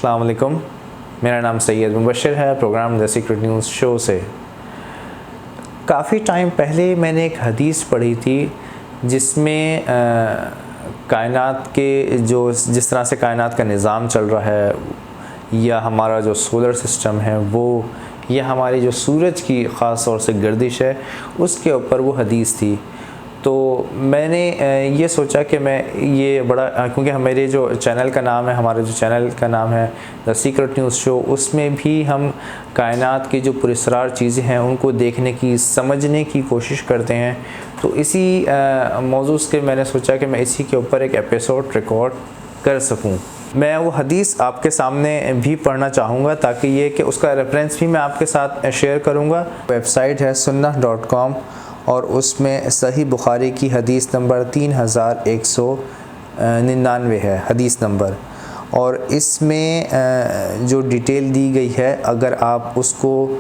अस्सलाम वालेकुम, मेरा नाम सैयद मुबशर है। Program the secret news show से काफ़ी टाइम पहले मैंने एक हदीस पढ़ी थी जिसमें कायनात के जिस तरह से कायनात का निज़ाम चल रहा है, या हमारा जो सोलर सिस्टम है वो, या हमारी जो सूरज की ख़ास तौर से गर्दिश है, उसके ऊपर वो हदीस थी। तो मैंने ये सोचा कि मैं ये बड़ा, क्योंकि मेरे जो चैनल का नाम है, हमारे जो चैनल का नाम है द सीक्रेट न्यूज़ शो, उसमें भी हम कायनात की जो पुरस्रार चीज़ें हैं उनको देखने की, समझने की कोशिश करते हैं। तो इसी मौजू के मैंने सोचा कि मैं इसी के ऊपर एक एपिसोड रिकॉर्ड कर सकूं। मैं वो हदीस आपके सामने भी पढ़ना चाहूँगा ताकि ये कि उसका रेफरेंस भी मैं आपके साथ शेयर करूँगा। वेबसाइट है sunnah.com और उसमें सही बुखारी की हदीस नंबर 3199 है हदीस नंबर, और इसमें जो डिटेल दी गई है, अगर आप उसको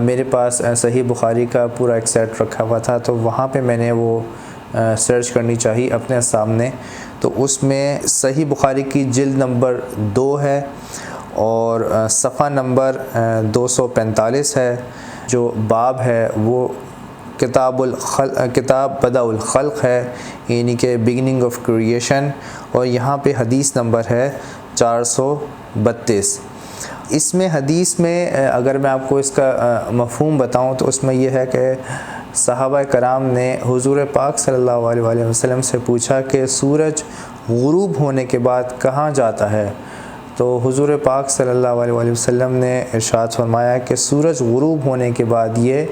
मेरे पास सही बुखारी का पूरा एक सेट रखा हुआ था तो वहाँ पे मैंने वो सर्च करनी चाहिए अपने सामने। तो उसमें सही बुखारी की जिल्द नंबर 2 है और सफ़ा नंबर 245 है। जो बाब है वो किताब बदाउल खल्क़ है, यानी कि बिगिनिंग ऑफ क्रिएशन, और यहाँ पे हदीस नंबर है 432। इसमें हदीस में अगर मैं आपको इसका मफ़हूम बताऊँ तो उसमें यह है कि सहाबा कराम ने हुज़ूर पाक सल्लल्लाहु अलैहि वसल्लम से पूछा कि सूरज गुरूब होने के बाद कहाँ जाता है। तो हुज़ूर पाक सल्लल्लाहु अलैहि वसल्लम ने इरशाद फरमाया कि सूरज गुरूब होने के बाद ये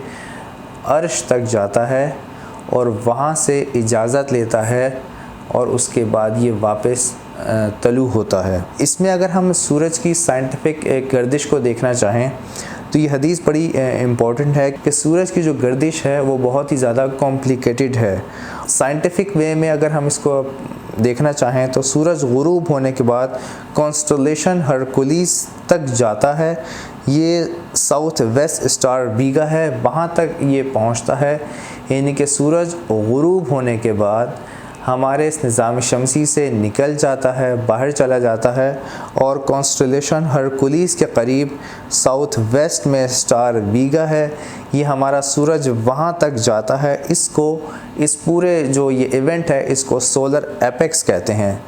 अर्श तक जाता है और वहाँ से इजाज़त लेता है और उसके बाद ये वापस तलू होता है। इसमें अगर हम सूरज की साइंटिफिक गर्दिश को देखना चाहें तो ये हदीस बड़ी इम्पॉर्टेंट है कि सूरज की जो गर्दिश है वो बहुत ही ज़्यादा कॉम्प्लिकेटेड है। साइंटिफिक वे में अगर हम इसको देखना चाहें तो सूरज गुरूब होने के बाद कॉन्स्टलेशन हरकुलिस तक जाता है। ये साउथ वेस्ट स्टार बीगा है, वहाँ तक ये पहुँचता है। यानी कि सूरज गुरूब होने के बाद हमारे इस निज़ाम शमसी से निकल जाता है, बाहर चला जाता है, और कॉन्स्टलेशन हरकुलिस के करीब साउथ वेस्ट में स्टार बीगा है। ये हमारा सूरज वहाँ तक जाता है। इस पूरे जो ये इवेंट है इसको सोलर एपेक्स कहते हैं।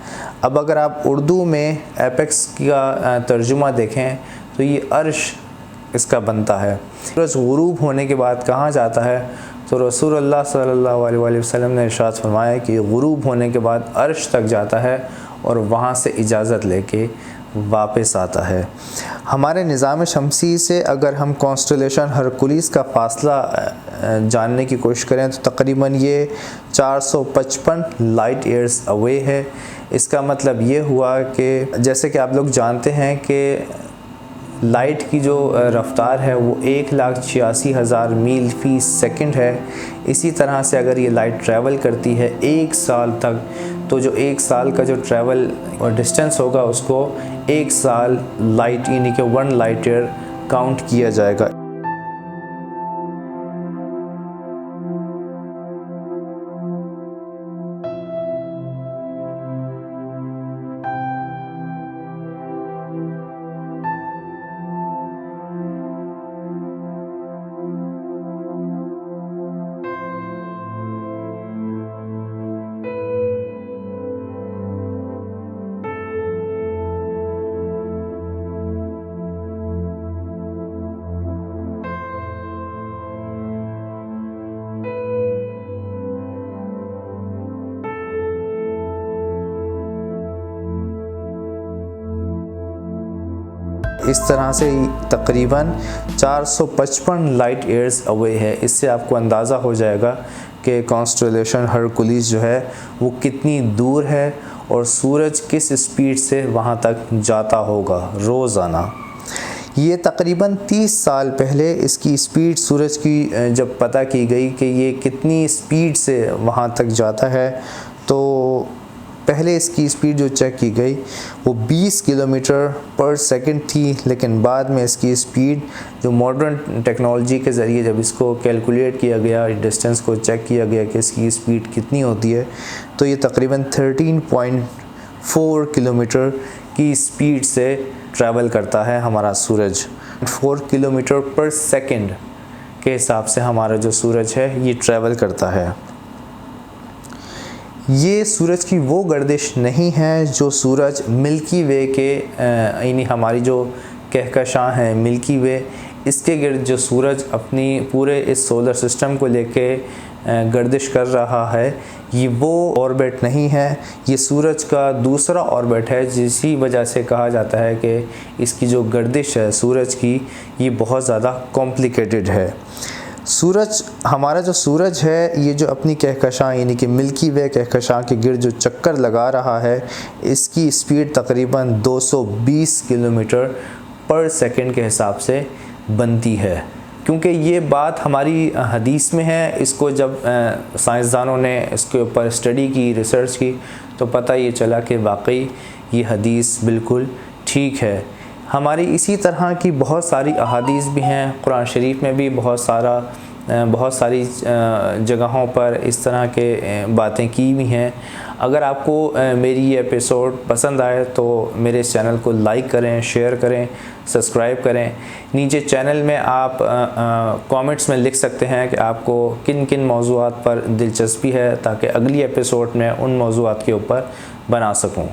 अब अगर आप उर्दू में एपेक्स का तर्जुमा देखें तो ये अर्श इसका बनता है। सूरज गुरूब होने के बाद कहाँ जाता है, तो रसूलुल्लाह सल्लल्लाहु अलैहि वसल्लम ने इरशाद फरमाया कि गुरूब होने के बाद अर्श तक जाता है और वहाँ से इजाज़त लेके वापस आता है। हमारे निज़ाम शमसी से अगर हम कॉन्स्टलेशन हरकुलिस का फ़ासला जानने की कोशिश करें तो तकरीबन ये 455 लाइट ईयर्स अवे है। इसका मतलब ये हुआ कि जैसे कि आप लोग जानते हैं कि लाइट की जो रफ़्तार है वो 1,86,000 मील फ़ी सेकंड है। इसी तरह से अगर ये लाइट ट्रैवल करती है 1 साल तक, तो जो 1 साल का जो ट्रैवल और डिस्टेंस होगा उसको 1 साल लाइट यानी कि 1 लाइट ईयर काउंट किया जाएगा। इस तरह से तकरीबन 455 लाइट ईयर्स अवे है। इससे आपको अंदाज़ा हो जाएगा कि कॉन्स्टलेशन हरकुलिस जो है वो कितनी दूर है और सूरज किस स्पीड से वहाँ तक जाता होगा रोज़ाना। ये तकरीबन 30 साल पहले इसकी स्पीड सूरज की जब पता की गई कि ये कितनी स्पीड से वहाँ तक जाता है, तो पहले इसकी स्पीड जो चेक की गई वो 20 किलोमीटर पर सेकंड थी, लेकिन बाद में इसकी स्पीड जो मॉडर्न टेक्नोलॉजी के ज़रिए जब इसको कैलकुलेट किया गया, डिस्टेंस को चेक किया गया कि इसकी स्पीड कितनी होती है, तो ये तकरीबन 13.4 किलोमीटर की स्पीड से ट्रैवल करता है हमारा सूरज। 4 किलोमीटर पर सेकंड के हिसाब से हमारा जो सूरज है ये ट्रैवल करता है। ये सूरज की वो गर्दिश नहीं है जो सूरज मिल्की वे के यानी हमारी जो कहकशां है मिल्की वे, इसके गिर्द जो सूरज अपनी पूरे इस सोलर सिस्टम को लेके गर्दिश कर रहा है, ये वो ऑर्बिट नहीं है। ये सूरज का दूसरा ऑर्बिट है, जिसी वजह से कहा जाता है कि इसकी जो गर्दिश है सूरज की ये बहुत ज़्यादा कॉम्प्लिकेटेड है। सूरज, हमारा जो सूरज है ये जो अपनी कहकशां यानी कि मिल्की वे कहकशां के गिर्द जो चक्कर लगा रहा है, इसकी स्पीड तकरीबन 220 किलोमीटर पर सेकंड के हिसाब से बनती है। क्योंकि ये बात हमारी हदीस में है, इसको जब साइंसदानों ने इसके ऊपर स्टडी की, रिसर्च की, तो पता ये चला कि वाकई ये हदीस बिल्कुल ठीक है। हमारी इसी तरह की बहुत सारी अहादीस भी हैं, कुरान शरीफ में भी बहुत सारी जगहों पर इस तरह के बातें की हुई हैं। अगर आपको मेरी ये एपिसोड पसंद आए तो मेरे इस चैनल को लाइक करें, शेयर करें, सब्सक्राइब करें। नीचे चैनल में आप कमेंट्स में लिख सकते हैं कि आपको किन किन मौज़ूआत पर दिलचस्पी है, ताकि अगली एपिसोड में उन मौज़ूआत के ऊपर बना सकूं।